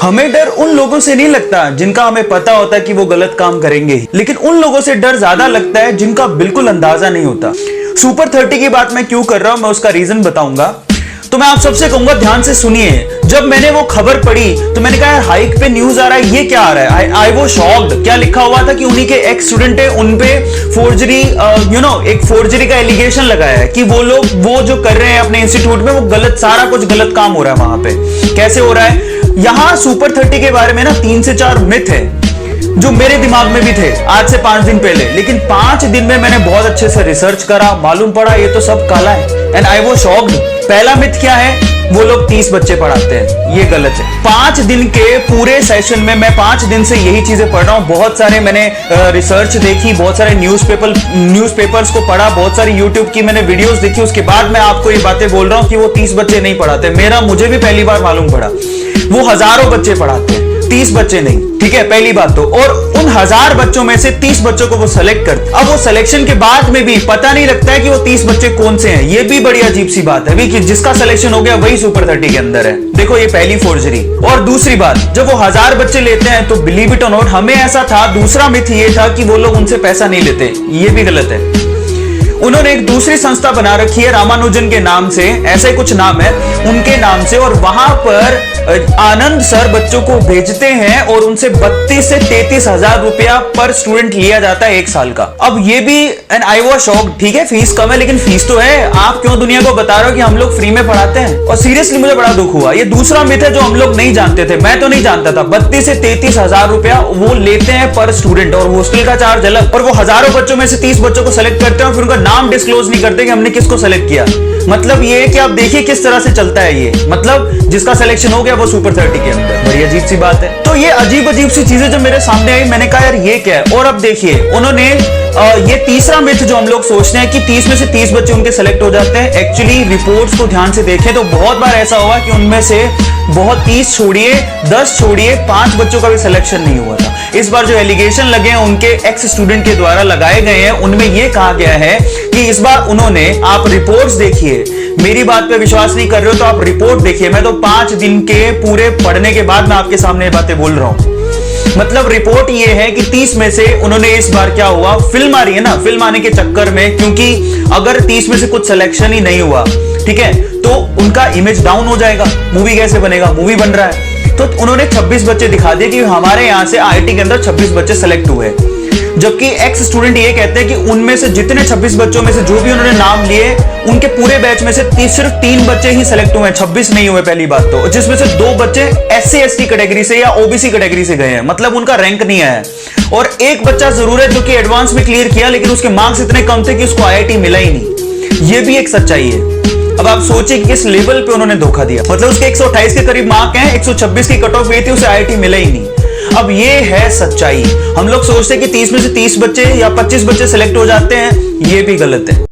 हमें डर उन लोगों से नहीं लगता जिनका हमें पता होता है कि वो गलत काम करेंगे ही, लेकिन उन लोगों से डर ज्यादा लगता है जिनका बिल्कुल अंदाजा नहीं होता। सुपर 30 की बात मैं क्यों कर रहा हूं, मैं उसका रीजन बताऊंगा। तो मैं आप सबसे कहूंगा ध्यान से सुनिए। जब मैंने वो खबर पढ़ी तो मैंने कहा यार हाइक पे न्यूज आ रहा है, ये क्या आ रहा है। आई वो शॉक्ड। क्या लिखा हुआ था कि उन्हीं के एक्स स्टूडेंट है, उन पे फोर्जरी एक फोर्जरी का एलिगेशन लगाया है कि वो लोग वो जो कर रहे हैं अपने इंस्टीट्यूट में वो गलत, सारा कुछ गलत काम हो रहा है वहां पे। कैसे हो रहा है? यहां सुपर 30 के बारे में ना 3 से 4 मिथ है जो मेरे दिमाग में भी थे आज से 5 दिन पहले, लेकिन 5 दिन में मैंने बहुत अच्छे से रिसर्च करा, मालूम पड़ा ये तो सब काला है। एंड आई वो शॉक्ड। पहला मिथ क्या है? वो लोग 30 बच्चे पढ़ाते हैं, ये गलत है। 5 दिन के पूरे सेशन में मैं 5 दिन से यही चीजें पढ़ रहा हूं। बहुत सारे मैंने रिसर्च देखी, बहुत सारे न्यूज़पेपर्स को पढ़ा, बहुत सारी यूट्यूब की मैंने वीडियोस देखी, उसके बाद मैं आपको ये बातें बोल रहा हूं कि वो 30 बच्चे नहीं पढ़ाते। मुझे भी पहली बार मालूम पड़ा वो हजारों बच्चे पढ़ाते हैं, 30 बच्चे नहीं। ठीक है, पहली बात तो। और उन 1000 बच्चों में से 30 बच्चों को वो सेलेक्ट करते। अब वो सिलेक्शन के बाद में भी पता नहीं लगता है कि वो 30 बच्चे कौन से हैं। ये भी बड़ी अजीब सी बात है कि जिसका सिलेक्शन हो गया वही सुपर 30 के अंदर है। देखो ये पहली फोर्जरी। और दूसरी बात, जब वो 1000 बच्चे लेते हैं तो बिलीव इट और नॉट, हमें ऐसा था, दूसरा मिथ ये था कि वो लोग उनसे पैसा नहीं लेते। ये भी गलत है। उन्होंने एक दूसरी संस्था बना रखी है रामानुजन के नाम से, ऐसा ही कुछ नाम है उनके नाम से, और वहां पर आनंद सर बच्चों को भेजते हैं और उनसे 32 से 33 हजार रुपया पर स्टूडेंट लिया जाता है 1 साल का। अब ये भी एंड आई वाज शॉक्ड। ठीक है फीस कम है लेकिन फीस तो है। आप क्यों दुनिया को बता रहे हो कि हम लोग फ्री में पढ़ाते हैं? और सीरियसली मुझे बड़ा दुख हुआ। ये दूसरा मिथ है जो हम लोग नहीं जानते थे, मैं तो नहीं जानता था। 32 से 33 हजार रुपया वो लेते हैं पर स्टूडेंट, और हॉस्टल का चार्ज अलग। और वो हजारों बच्चों में से 30 बच्चों को सेलेक्ट करते हैं और फिर उनका नाम डिस्क्लोज नहीं करते कि हमने किसको सेलेक्ट किया। मतलब ये कि आप देखिए किस तरह से चलता है ये। मतलब जिसका सिलेक्शन हो गया वो सुपर 30 के अंदर। बड़ी अजीब सी बात है। तो ये अजीब सी चीजें जब मेरे सामने आई, मैंने कहा यार ये क्या है। और अब देखिए उन्होंने ये तीसरा मिथ जो हम लोग सोचते हैं कि 30 में से 30 बच्चे उनके सेलेक्ट हो जाते हैं, एक्चुअली रिपोर्ट्स को ध्यान से देखें तो बहुत बार ऐसा हुआ कि उनमें से 30 छोड़िए, 10 छोड़िए, 5 बच्चों का भी सिलेक्शन नहीं हुआ था। इस बार जो एलिगेशन लगे हैं उनके एक्स स्टूडेंट के द्वारा लगाए गए हैं, उनमें यह कहा गया है कि इस बार उन्होंने, आप रिपोर्ट्स देखिए, मेरी बात पे विश्वास नहीं कर रहे हो तो आप रिपोर्ट देखिए। मैं तो 5 दिन के पूरे पढ़ने के बाद मैं आपके सामने बातें बोल रहा हूं। मतलब रिपोर्ट ये है कि 30 में से उन्होंने, इस बार क्या हुआ, फिल्म आ रही है ना, फिल्म आने के चक्कर में, क्योंकि अगर 30 में से कुछ सिलेक्शन ही नहीं हुआ, ठीक है, तो उनका इमेज डाउन हो जाएगा। मूवी कैसे बनेगा? मूवी बन रहा है तो उन्होंने 26 बच्चे दिखा दिए कि हमारे यहां से आईआईटी के अंदर 26 बच्चे सेलेक्ट हुए। जबकि एक्स स्टूडेंट ये कहते हैं कि उनमें से जितने 26 बच्चों में से जो भी उन्होंने नाम लिए, उनके पूरे बैच में से सिर्फ 3 बच्चे ही सेलेक्ट हुए हैं, 26 नहीं हुए पहली बात तो, जिसमें से 2 बच्चे SC ST कैटेगरी से या ओबीसी कैटेगरी से गए हैं। मतलब उनका रैंक नहीं आया। और एक बच्चा जरूर है जो कि एडवांस में क्लियर किया, लेकिन उसके मार्क्स इतने कम थे कि उसको IIT मिला ही नहीं। ये भी एक सच्चाई है। अब आप सोचिए कि किस लेवल पे उन्होंने धोखा दिया। मतलब उसके 128 के करीब मार्क हैं, 126 की कट ऑफ गई थी, उसे IIT मिला ही नहीं। अब ये है सच्चाई। हम लोग सोचते हैं कि 30 में से 30 बच्चे या 25 बच्चे सिलेक्ट हो जाते हैं, ये भी गलत है।